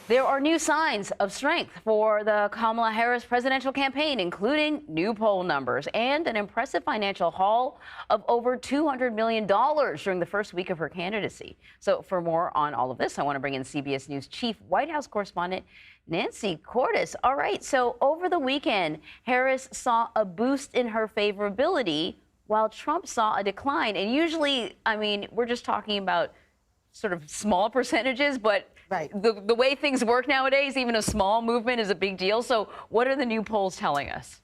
There are new signs of strength for the Kamala Harris presidential campaign, including new poll numbers and an impressive financial haul of over $200 million during the first week of her candidacy. So for more on all of this, I want to bring in CBS News chief White House correspondent Nancy Cordes. All right, so over the weekend, Harris saw a boost in her favorability while Trump saw a decline. And usually, I mean, we're just talking about sort of small percentages, but right. The way things work nowadays, even a small movement is a big deal. So what are the new polls telling us?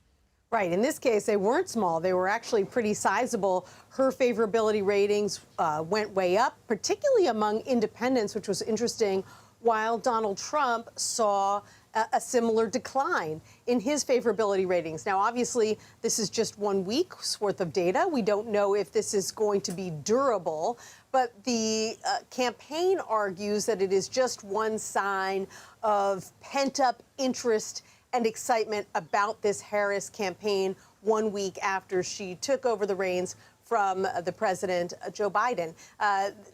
Right. In this case, they weren't small. They were actually pretty sizable. Her favorability ratings went way up, particularly among independents, which was interesting, while Donald Trump saw a similar decline in his favorability ratings. Now, obviously, this is just 1 week's worth of data. We don't know if this is going to be durable, but the campaign argues that it is just one sign of pent-up interest and excitement about this Harris campaign 1 week after she took over the reins from the president, Joe Biden.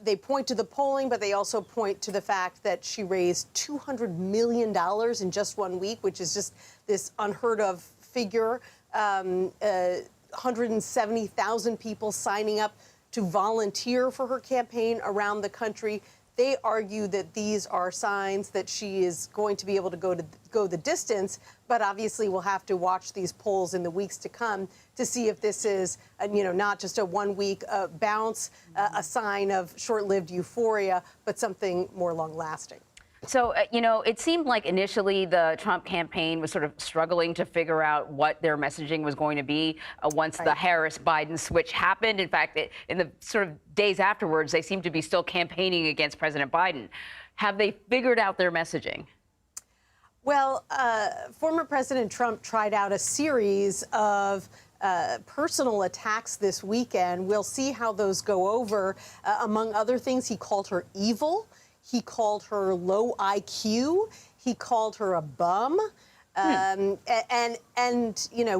They point to the polling, but they also point to the fact that she raised $200 million in just 1 week, which is just this unheard of figure. 170,000 people signing up to volunteer for her campaign around the country. They argue that these are signs that she is going to be able to go the distance, but obviously we'll have to watch these polls in the weeks to come to see if this is, not just a 1 week bounce, a sign of short-lived euphoria, but something more long-lasting. So, it seemed like initially the Trump campaign was sort of struggling to figure out what their messaging was going to be once the Harris-Biden switch happened. In fact, in the sort of days afterwards, they seemed to be still campaigning against President Biden. Have they figured out their messaging? Well, former President Trump tried out a series of personal attacks this weekend. We'll see how those go over. Among other things, he called her evil. He called her low IQ. He called her a bum. And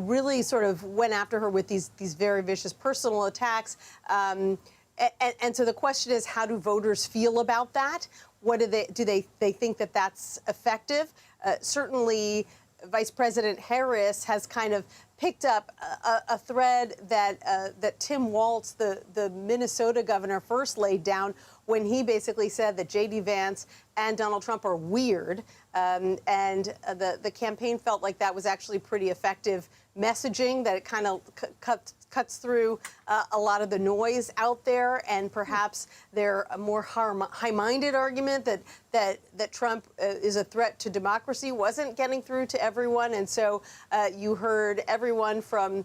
really sort of went after her with these very vicious personal attacks. And so the question is, how do voters feel about that? What do they think that that's effective? Certainly, Vice President Harris has kind of picked up a thread that Tim Walz, the Minnesota governor, first laid down when he basically said that J.D. Vance and Donald Trump are weird. And the campaign felt like that was actually pretty effective messaging, that it kind of cuts through a lot of the noise out there, and perhaps their more high-minded argument that Trump is a threat to democracy wasn't getting through to everyone. And so you heard everyone from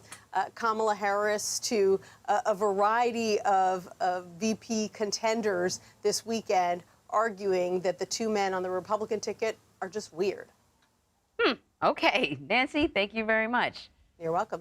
Kamala Harris to a variety of VP contenders this weekend arguing that the two men on the Republican ticket are just weird. Okay, Nancy, thank you very much. You're welcome.